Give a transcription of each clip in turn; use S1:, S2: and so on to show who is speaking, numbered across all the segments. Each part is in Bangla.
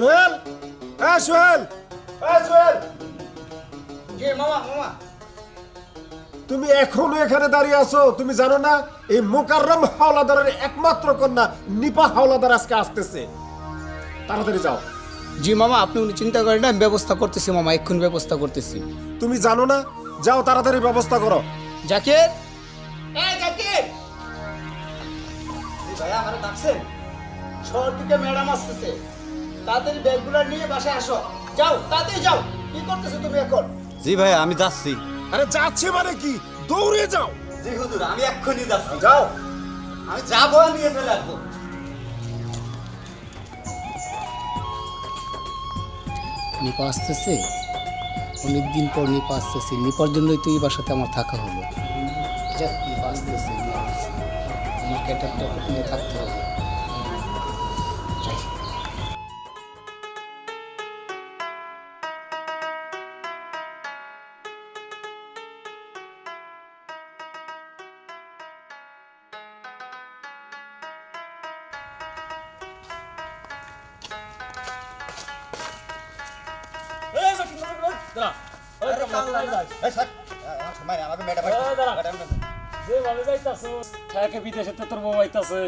S1: সোহেল, হ্যাঁ সোহেল, হ্যাঁ সোহেল,
S2: জি মামা মামা
S1: তুমি এখনো এখানে দাঁড়িয়ে আছো? তুমি জানো না এই মোকাররম হাওলাদারের একমাত্র কন্যা নিপা হাওলাদার আজকে আসতেছে? তাড়াতাড়ি যাও।
S2: জি মামা আপনি উনি চিন্তা করেন না, আমি ব্যবস্থা করতেছি মামা, এক্ষুনি ব্যবস্থা করতেছি।
S1: তুমি জানো না? যাও তাড়াতাড়ি ব্যবস্থা করো।
S2: জাকির, এই জাকির, জি ভাইয়া আমারে ডাকছেন? শহর থেকে ম্যাডাম আসতেছে, তাড়াতাড়ি ব্যাগগুলো নিয়ে বাসায় আসো। যাও তাড়াতাড়ি যাও। কি করতেছো তুমি এখন?
S3: জি ভাই আমি যাচ্ছি।
S1: আরে যাচ্ছে মানে কি? দৌড়ে যাও।
S3: জি হুজুর আমি এক্ষুনি যাচ্ছি।
S1: যাও।
S3: আমি যাবো আর নিয়ে চলে আসবো।
S2: নিপা আসতেছে, অনেকদিন পর নিপা আসতেছে। নিপার জন্যই তো এই বাসাতে আমার থাকা হলো। যাক নিপা আসতেছে, আমার ক্যাটারটা নিয়ে থাকতে হবে।
S3: আমাকে ম্যাডাম
S4: বিদেশে তোর বউ আইতাছে।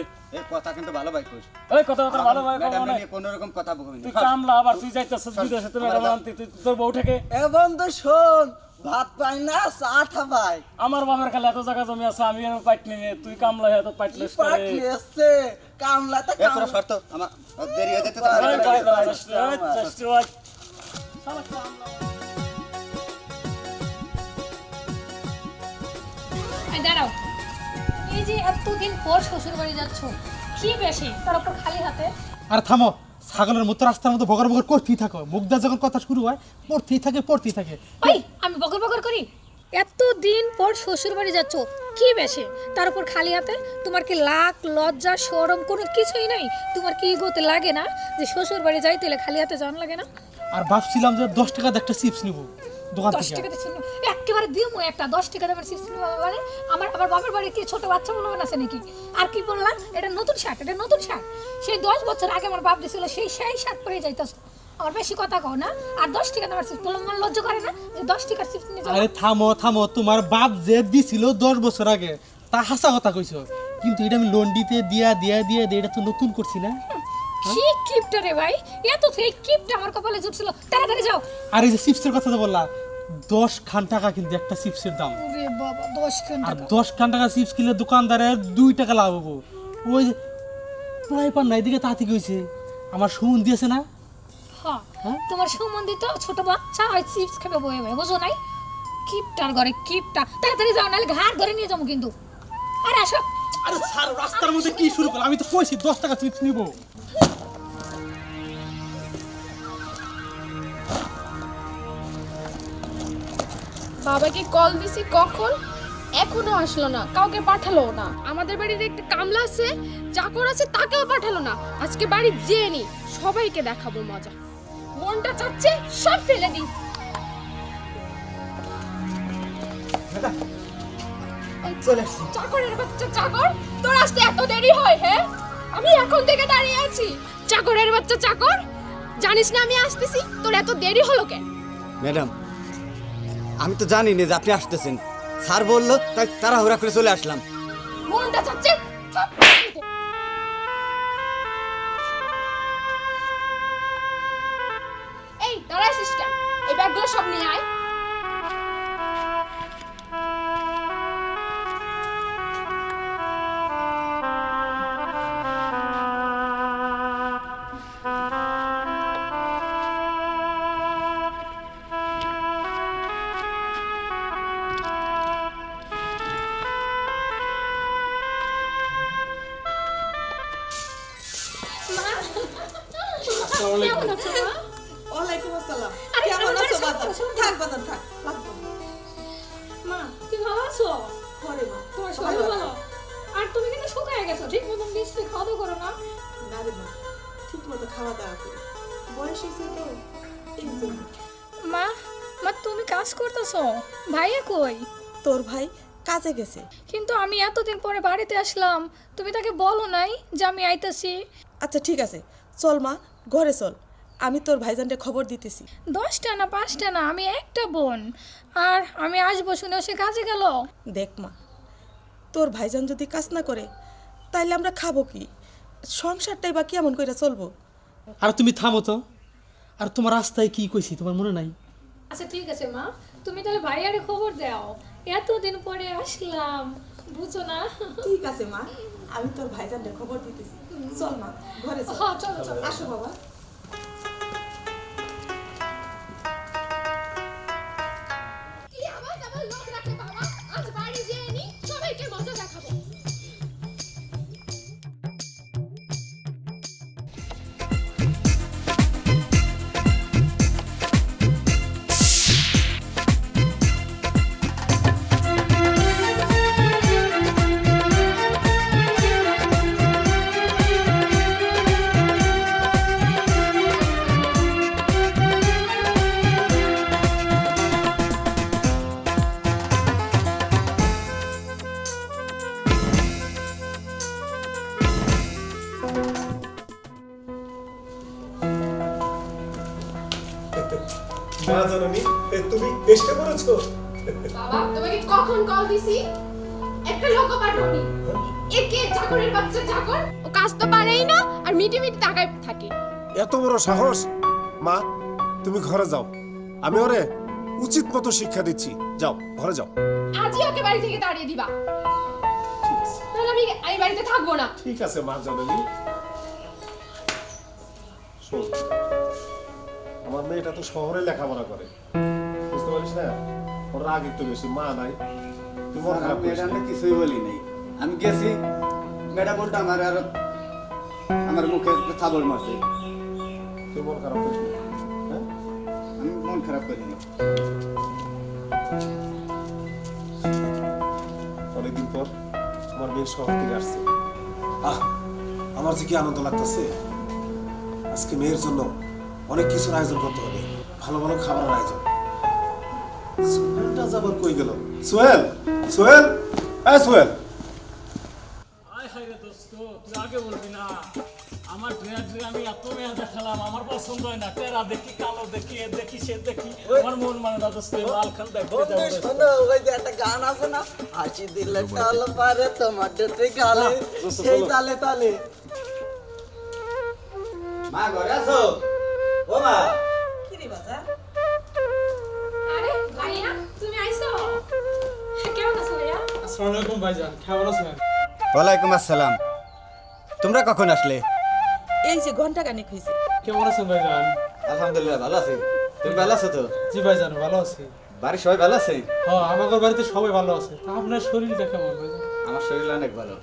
S3: কথা কিন্তু ভালো ভাই কইস।
S4: এই কথা ভালো ভাই
S3: ম্যাডাম নিয়ে কোনো রকম কথা বলবি না।
S4: তুই কামলা আবার তুই যাইতাছিস বিদেশে, তো ম্যাডাম আনতে তোর বউ থেকে।
S5: এ বন্ধু শোন, ভাত পাই না চা খাবাই।
S4: আমার বাবার খালি এত জায়গা জমি আছে, আমি আর পাইটনি নে, তুই কামলা এত পাইটলিস করে।
S5: পাটলি এসছে কামলাতে
S3: এ তোরা শর্ত আমার দেরি হয়ে যেতে তো
S4: এই ভাই দাঁড়া, চেষ্টা ভাই।
S6: দাঁড়াও, এই যে এতদিন পর শ্বশুর বাড়ি যাচ্ছ, কি বেশি তার উপর খালি হাতে?
S7: আর থামো, ছাগলের মতো রাস্তার মতো বগর বগর করতেই থাকো। মুখদা যখন কথা শুরু হয় পড়তেই থাকে।
S6: ওই আমি বকর বকর করি? এতদিন পর শ্বশুর বাড়ি যাচ্ছ, কি বেশি তার উপর খালি হাতে? তোমার কি লাখ লজ্জা শরম কোনো কিছুই নাই? তোমার কি ইগোতে লাগে না যে শ্বশুর বাড়ি যাইতে হলে খালি হাতে যাওয়া লাগে না?
S7: আর ভাবছিলাম যে 10 টাকা একটা চিপস নিব দোকান
S6: 10
S7: থেকে।
S6: টাকাতে ছিল একেবারে দিও একটা 10 টাকা দামের চিপস নিবা মানে? আমার আবার বাবার বাড়ি কি ছোট বাচ্চা মনে আছে নাকি? আর কি বললাম, এটা নতুন শার্ট, এটা নতুন শার্ট। সেই 10 বছর আগে আমার বাপ দিছিল, সেই শার্ট পরে যাইতাছ। আমার বেশি কথা কও না। আর 10 টাকা দামের চিপস বললাম, আমার লজ্জা করে না যে 10 টাকার চিপস নিয়ে যাও?
S7: আরে থামো, তোমার বাপ যে দিছিল 10 বছর আগে তা হাসা কথা কইছো, কিন্তু এটা আমি লন্ডিতে দিয়া এটা তো নতুন করছি না।
S6: কি কিপটা রে ভাই, এত থেকে কিপটা আমার কপালে জুটছিল। তাড়াতাড়ি যাও।
S7: আর এই যে চিপসের কথা তো বললা, 10 খান টাকা কিন্তু একটা চিপসের দাম।
S6: ওরে বাবা, 10
S7: আর
S6: টাকা।
S7: 10 খান টাকা চিপস কিনলে দোকানদারের 2 টাকা লাভ হবো। ওই প্রায় পার না এদিকে তাতে কইছে আমার সুমন দিয়েছে না।
S6: হ্যাঁ, তোমার সম্বন্ধিত ছোট বাচ্চা ওই চিপস খাবে বয়ে বয়ে, বুঝো নাই? কিপটার ঘরে কিপটা। তাড়াতাড়ি যাও, নাহলে ঘাট ঘরে নিয়ে যাবো কিন্তু। আরে আসো।
S7: আরে স্যার রাস্তার মধ্যে কি শুরু করলাম? আমি তো কইছি 10 টাকা চিপস নিব।
S8: বাবাকে কল দিছি কখন, এখনো আসলো না, কাউকে পাঠালো না। আমাদের বাড়ির একটা কামলা আছে, চাকর আছে, তাকেও পাঠালো না। আজকে বাড়ি যেয়ে নি, সবাইকে দেখাবো মজা। মনটা চাচ্ছে সব ফেলে দিই। চাকরের বাচ্চা চাকর, তোর আসতে এত দেরি হয়? হ্যাঁ, আমি এখন থেকে দাঁড়িয়ে আছি। চাকরের বাচ্চা চাকর, জানিস না আমি আসতেছি? তোর এত দেরি হলো কেন?
S3: ম্যাডাম আমি তো জানি না যে আপনি আসতেছেন। স্যার বললো তাই তাড়াহুড়া করে চলে আসলাম।
S8: মনটা চাচ্ছে এই দাঁড়াইছিস কেন? এই ব্যাগগুলো সব নিয়ে আয়।
S6: কেমন আছো মা?
S5: ওয়ালাইকুম আসসালাম।
S6: আরে,
S5: কেমন
S6: আরে,
S5: আছো
S6: শোনো,
S5: বাজার?
S6: শোনো।
S5: থাক বাজার থাক, লাগবে না।
S6: মা, তুমি ভালো আছো?
S5: ঘরে মা,
S6: তোমার শরীর ভালো? আর তুমি কিন্তু শুকায় গেছো, ঠিক মতন নিশ্চয়ই খাওয়া দাওয়া করো না?
S5: না রে মা, ঠিক মতো খাওয়া দাওয়া করি। বয়স হয়েছে তো এই জন্য।
S6: মা, তুমি কাজ করতেছো? ভাইয়া কই?
S5: তোর ভাই কাজে গেছে।
S6: কিন্তু আমি এতদিন পরে বাড়িতে আসলাম, তুমি তাকে বলো নাই যে আমি আইতাছি?
S5: আচ্ছা ঠিক আছে, চল মা ঘরে চল। আমি তোর ভাইজানকে খবর দিতেছি।
S6: 10টা না 5টা না, আমি একটা বোন, আর আমি আসবো শুনে সে কাজে গেল।
S5: দেখ মা, তোর ভাইজান যদি কাজ না করে তাইলে আমরা খাবো কি? সংসারটাই বা কেমন করে চলবো?
S7: আর তুমি থামো তো। আর তোমার রাস্তায় কি কইছি তোমার মনে নাই?
S6: আচ্ছা ঠিক আছে মা, তুমি তাহলে ভাইয়ারে খবর দাও, এতদিন পরে আসলাম, বুঝো না?
S5: ঠিক আছে মা, আমি তোর ভাইজানকে খবর দিতেছি। চল মা, ঘরে চল।
S6: হ্যাঁ চলো চলো।
S5: আসো বাবা।
S8: কি আবার আবার লোক রাখে বাবা, আজ বাড়ি যেয়ে নি সবাইকে মজা দেখাবো।
S1: মা জননী, তুমি এসে পড়েছো?
S8: বাবা তোমাকে কখন কল দিছি? একটা লোকও পাঠাওনি। একে চাকরের বাচ্চা চাকর, ও কাজ তো পারেই না আর মিটি মিটি তাকায় থাকে।
S1: এত বড় সাহস! মা, তুমি ঘরে যাও, আমি ওরে উচিত মতো শিক্ষা দিচ্ছি। যাও, ঘরে যাও।
S8: আজই ওকে বাড়ি থেকে তাড়িয়ে দিবা, তাহলে আমি বাড়িতে থাকবো না।
S1: ঠিক আছে মা জননী। শোন, আমার মেয়েটা তো শহরে লেখাপড়া করে, বুঝতে পারিস না? ওর রাগ একটু বেশি। মা নাই, তুই মন খারাপ করিস না।
S3: ম্যাডাম কিছুই বলি নাই, আমি গেছি ম্যাডাম বলটা আমার আর আমার মুখে থাবড় মারছে।
S1: তুই মন খারাপ করিস না, হ্যাঁ?
S3: আমি মন খারাপ করিনি।
S1: অনেকদিন পর আমার মেয়ে শহর থেকে আসছে। আমার যে কি আনন্দ লাগতেছে! আজকে মেয়ের জন্য অনেক কিছুর আয়োজন করতে হবে, ভালো ভালো খাবারের আয়োজন। সোহেলটা যাবার কই গেল? সোহেল, সোহেল, সোহেল!
S4: আয় হায় রে দোস্ত, তুই আগে বলবি না? আমার ড্রেয়ারে আমি এত মেয়ে দেখালাম, আমার পছন্দ হয় না। টেরা দেখি, কালো দেখি, এ দেখি, সে দেখি, আমার মন মানে না দোস্ত। লাল খান দেখতে যাবো।
S3: ওই যে একটা গান আছে না, হাসি দিলে টাল পারে তোমার ডেতে গালে, সেই তালে তালে। মা ঘরে আছো? ও মা,
S5: কি রে বাজার?
S6: আরে ভাইয়া তুমি আইছো? কেমন আছো ভাইয়া?
S7: আসসালামু আলাইকুম ভাইজান, কেমন আছেন?
S3: ওয়ালাইকুম আসসালাম। তোমরা কখন আসলে?
S5: এই যে ঘন্টা কানেক হয়েছে।
S7: কেমন আছেন ভাইজান?
S3: আলহামদুলিল্লাহ ভালো আছি। তুমি ভালো আছো তো?
S7: জি ভাইজান, ভালো আছি।
S3: বাড়ির সবাই ভালো আছে?
S7: হ্যাঁ, আমাদের বাড়িতে সবাই ভালো আছে। তা আপনার শরীরটা কেমন ভাইজান?
S3: আমার শরীর অনেক ভালো।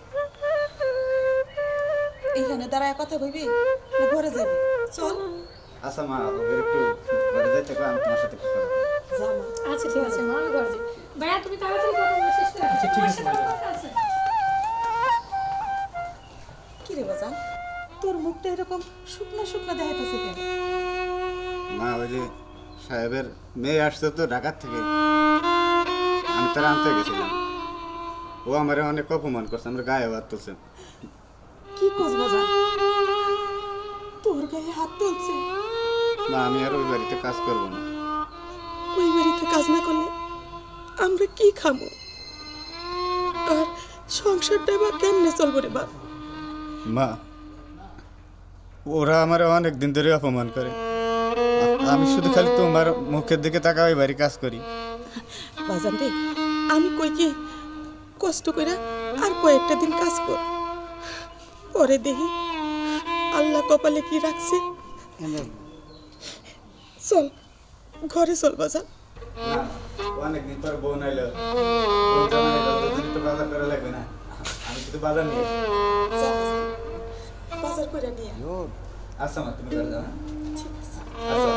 S5: এইখানে দাঁড়ায় কথা কইবি না ঘরে যাবি? চল।
S3: আচ্ছা মা, ওদের একটু ঘরে যাইতে কই, আমি তোমার সাথে কথা বলবো।
S5: যা মা।
S6: আচ্ছা ঠিক আছে মা, আমি ঘরে যাই। ভাইয়া তুমি তাড়াতাড়ি কথা শেষ করে
S7: আচ্ছা, ঠিক
S6: তোমার
S7: আছে,
S6: সাথে
S7: ভাইয়া।
S6: কথা আছে।
S5: কি রে বাজার, তোর মুখটা এরকম শুকনা শুকনা দেখাইতেছে কেন?
S3: মা, ওই যে সাহেবের মেয়ে আসছে তো ঢাকার থেকে, আমি তার আনতে গেছিলাম। ও আমার অনেক অপমান করছে, আমার গায়ে হাত তুলছে।
S5: কি কোস বাজার, তোর গায়ে হাত তুলছে?
S3: মা, আমি আর ওই বাড়িতে কাজ করবো না।
S5: ওই বাড়িতে কাজ না করলে আমরা কি খাবো? আর সংসারটা বা কেমনে চলবো রে বাপ?
S3: মা, ওরা আমার অনেক দিন ধরে অপমান করে। আমি শুধু খালি তোমার মুখের দিকে তাকা ওই বাড়ি কাজ করি।
S5: বাজান রে, আমি কই কি কষ্ট করে আর কয়েকটা দিন কাজ কর, পরে দেখি আল্লাহ কপালে কি রাখছে। চল ঘরে চল বাজান।
S3: অনেকদিন পর বোন আইলো, বাজার করা লাগবে না, আমি শুধু বাজার নিয়ে
S5: যা বাজান, বাজার করে নিয়ে আয়।
S3: আচ্ছা মা, তুমি করে যাও।
S5: ঠিক আছে।
S3: আচ্ছা।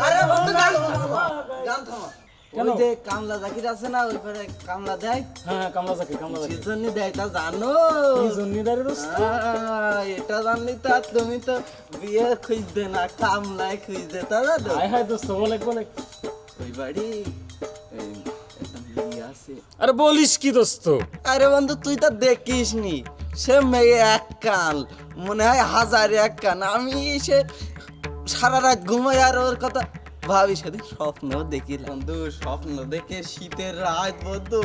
S4: আরে বন্ধু,
S3: গান থামা।
S4: কেন?
S9: ওই যে কামলা জাকির আছে না ওই পারে কামলা দেয়
S4: হ্যাঁ কামলা চাকরি
S9: সেজন্য দেয় তা জানো
S4: কি জন্যিদারি দোস্ত?
S9: এটা জানলি তো আর তুমি তো বিয়ে খুঁজবে না কামলায় খুঁজবে তা জানো
S4: হায় হায় দোস্ত বলে বলে।
S9: ওই বাড়ি এই একটা মেয়ে আছে
S4: আরে বলিস কি দোস্ত?
S9: আরে বন্ধু তুই তো দেখিস নি সে মেয়ে এক কান মনে হয় হাজার এক কান আমি সে সারা রাত ঘুমাই আর ওর কথা ভাবি সেদিন স্বপ্ন দেখি বন্ধু স্বপ্ন দেখে শীতের রাত বন্ধু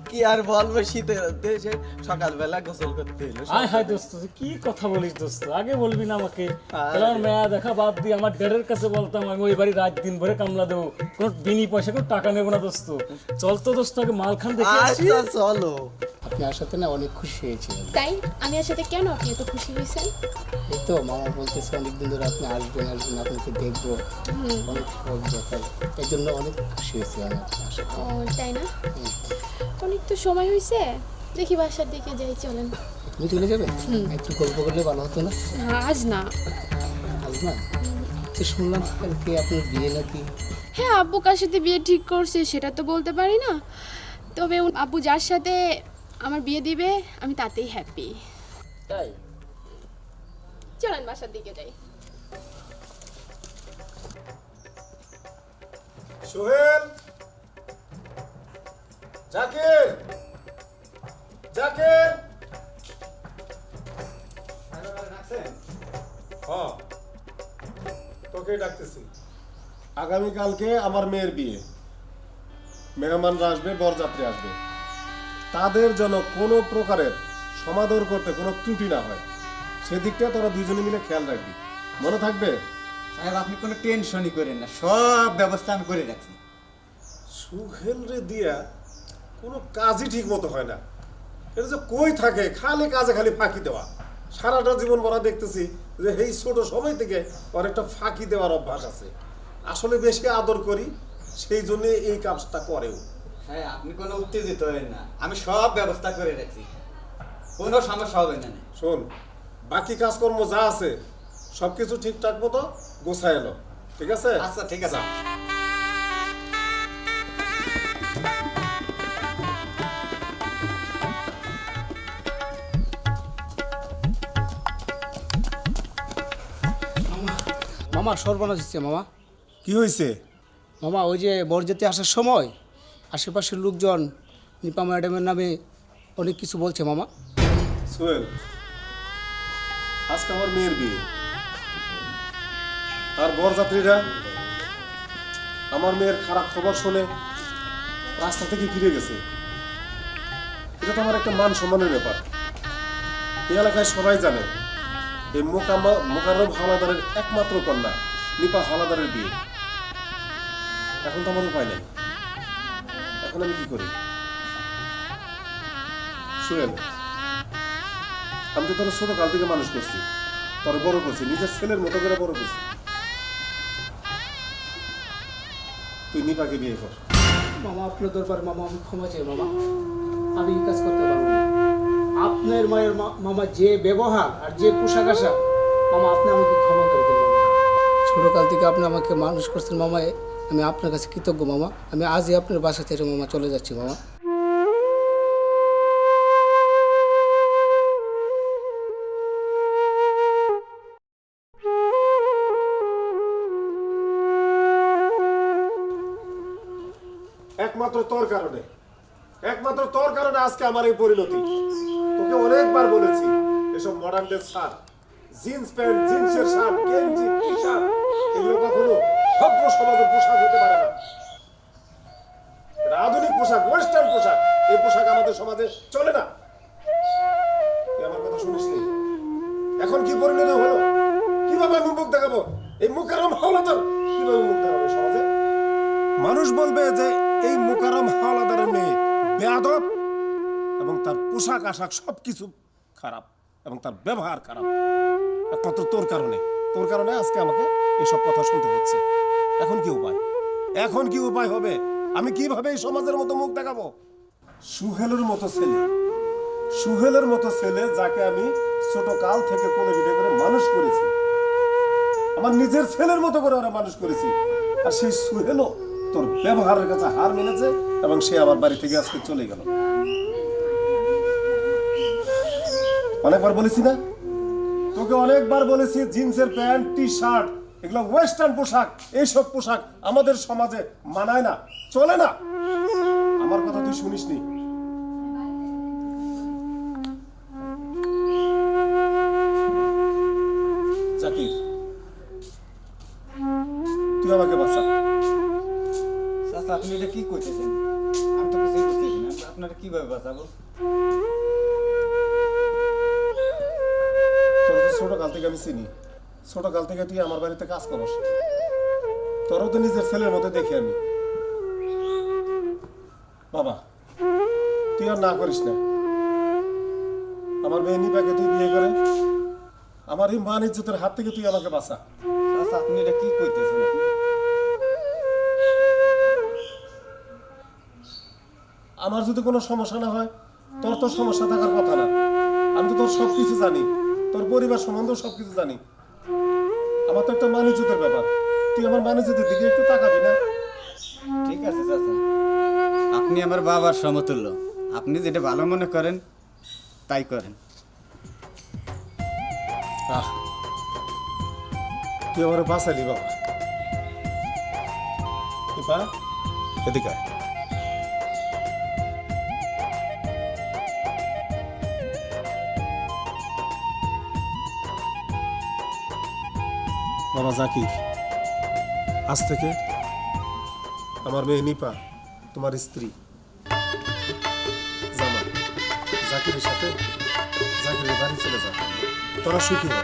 S9: কি আর বলবো শীতের দেশে সকালবেলা গোসল করতে এলো
S4: হায় হায় দোস্ত তুই কি কথা বলিস দোস্ত? আগে বলবি না আমাকে? তাহলে আমার মেয়া দেখা বাদ দিয়ে আমার ড্যাডের কাছে বলতাম আমি ওই বাড়ি রাত দিন ভরে কামলা দেবো, কোনো বিনি পয়সা কোনো টাকা নেবো না দোস্ত। চল তো দোস্ত আগে মালখান দেখে আসি।
S9: আচ্ছা চলো
S2: আপনি আসাতে না অনেক খুশি হয়েছি আমি।
S8: তাই আমি এর সাথে কেন আপনি এত খুশি হয়েছেন?
S2: এই তো মামা বলতেছে অনেকদিন ধরে আপনি আসবেন আপনাকে দেখবো, অনেক শখ দেখার, এই জন্য অনেক খুশি হয়েছি আমি আপনার আসাতে।
S8: ও তাই না? অনেক তো সময় হয়েছে, দেখি বাসার দিকে যাই চলেন।
S2: তুমি চলে যাবে? একটু গল্প করলে ভালো হতো না?
S8: আজ না।
S2: আজ না? তো শুনলাম কালকে আপনার বিয়ে নাকি?
S8: হ্যাঁ আব্বু কার সাথে বিয়ে ঠিক করছে সেটা তো বলতে পারি না, তবে আব্বু যার সাথে আমার বিয়ে দিবে আমি তাতেই হ্যাপি।
S2: তাই?
S8: চলেন বাসার দিকে যাই।
S1: সোহেল, জাকির, জাকির। হ্যাঁ, তোকেই ডাকতেছি। আগামীকালকে আমার মেয়ের বিয়ে, মেহমানরা আসবে, বরযাত্রী আসবে, তাদের যেন কোনো প্রকারের সমাদর করতে কোনো ত্রুটি না হয়, সেদিকটা তোরা দুজনে মিলে খেয়াল রাখবি, মনে থাকবে?
S3: সাহেব আপনি কোনো টেনশনই করেন না, সব ব্যবস্থা আমি করে রাখছি।
S1: সুহেল রে দিয়া কোনো কাজই ঠিক মতো হয় না। এটা যে কই থাকে, খালি কাজে খালি ফাঁকি দেওয়া। সারাটা জীবন ভরা দেখতেছি যে এই ছোট সময় থেকে ওর একটা ফাঁকি দেওয়ার অভ্যাস আছে। আসলে বেশি আদর করি, সেই জন্য এই কাজটা করেও।
S3: হ্যাঁ আপনি কোনো উত্তেজিত হবেন না, আমি সব ব্যবস্থা করে রাখছি, কোনো সমস্যা হবে না।
S1: শোন, বাকি কাজকর্ম যা আছে সবকিছু ঠিকঠাক মতো গোছায় এলো, ঠিক আছে?
S3: আচ্ছা ঠিক আছে।
S2: মামা সর্বনাশ হচ্ছে মামা।
S1: কি হয়েছে?
S2: মামা ওই যে বরযাত্রী আসার সময় আশেপাশের লোকজন নিপা ম্যাডামের নামে অনেক কিছু বলছে মামা।
S1: সোহেল, আজকে আমার মেয়ের বিয়ে, আর বরযাত্রীরা আমার মেয়ের খারাপ খবর শুনে রাস্তা থেকে ফিরে গেছে। এটা তো আমার একটা মান সম্মানের ব্যাপার। এই এলাকায় সবাই জানে এই মোকাররম হাওলাদারের একমাত্র কন্যা নিপা হাওলাদারের বিয়ে। এখন তো আমার উপায় নেই, এখন আমি কি করি? সোহেল, আমি তো তোর ছোট কাল থেকে মানুষ করছি, তোর বড় করছি, নিজের ছেলের মতো করে বড় করছি। তুই নিপাকে বিয়ে কর।
S2: মামা আপনার দরবার মামা আমি ক্ষমা চাই মামা, আমি এই কাজ করতে পারবো না। আপনার মায়ের মামা যে ব্যবহার আর যে পোশাক আশাক, মামা আপনি আমাকে ক্ষমা করে দিন মামা। ছোটকাল থেকে আপনি আমাকে মানুষ করছেন মামা, আমি আপনার কাছে কৃতজ্ঞ মামা। আমি আজই আপনার বাসা থেকে মামা চলে যাচ্ছি মামা।
S1: একমাত্র তোর কারণে, একমাত্র তোর কারণে আজকে আমার এই পরিণতি। তোকে অনেকবার বলেছি এসব modern dress shirt, jeans pant, জিন্সের শার্ট, গেঞ্জি, টি শার্ট, এগুলো কখনো সভ্য সমাজের পোশাক হতে পারে না। এটা আধুনিক পোশাক, ওয়েস্টার্ন পোশাক, এই পোশাক আমাদের সমাজে চলে না। তুই আমার কথা শুনিস নি? এখন কি পরিণত হলো? কিভাবে আমি মুখ দেখাবো? এই মুকাররম হাওলাদার কিভাবে মুখ দেখাবে সমাজে? মানুষ বলবে যে এই মুকাররম হাওলাদারের মেয়ে বেয়াদব, এবং তার পোশাক আশাক সবকিছু খারাপ, এবং তার ব্যবহার খারাপ। একমাত্র তোর কারণে, তোর কারণে আজকে আমাকে এসব কথা শুনতে হচ্ছে। এখন কি উপায়? এখন কি উপায় হবে? আমি কিভাবে এই সমাজের মতো মুখ দেখাবো? সুহেলের মতো ছেলে, সুহেলের মতো ছেলে যাকে আমি ছোট কাল থেকে কোলে পিঠে করে মানুষ করেছি, আমার নিজের ছেলের মতো করে ওরা মানুষ করেছি, আর সেই সুহেলও তোর ব্যবহারের কাছে হার মেনেছে এবং সে আমার বাড়ি থেকে আজকে চলে গেল। অনেকবার বলেছি না তোকে, অনেকবার বলেছি জিন্সের প্যান্ট টি শার্ট এগুলো ওয়েস্টার্ন পোশাক, এইসব পোশাক আমাদের সমাজে মানায় না, চলে না। আমার কথা তুই শুনিসনি। জাকির, তুই আমাকে বাঁচা।
S3: চাচা আপনি এটা কি করতেছেন? আমি তো কিছুই করতেছি না, আপনারা কিভাবে বাঁচাবো?
S1: তোর তো ছোটকাল থেকে আমি চিনি, ছোটকাল থেকে তুই আমার বাড়িতে কাজ করস, তোরও তো নিজের ছেলের মতো দেখি আমি। বাবা তুই আর না করিস না, আমার মেয়ে নিপাকে তুই বিয়ে করে আমার এই মান ইজ্জতের হাত থেকে তুই আমাকে বাঁচা।
S3: চাচা আপনি এটা কি করতেছেন?
S1: আমার যদি কোনো সমস্যা না হয়, তোর তো সমস্যা থাকার কথা না। আমি তো তোর সবকিছু জানি, তোর পরিবার সম্বন্ধেও সবকিছু জানি। আমার তো একটা মান ইজ্জতের ব্যাপার, তুই আমার মান ইজ্জতের দিকে একটু তাকাবি না?
S3: ঠিক আছে চাচা, আপনি আমার বাবার সমতুল্য, আপনি যেটা ভালো মনে করেন তাই করেন।
S1: আহ, তুই আমার বাঁচালি বাবা। দীপা এদিকে আয়। বাবা জাকির, আজ থেকে আমার মেয়ে নিপা তোমার স্ত্রী। জামা জাকিরের সাথে জাকিরের বাড়ি চলে যা, তোরা সুখী হ।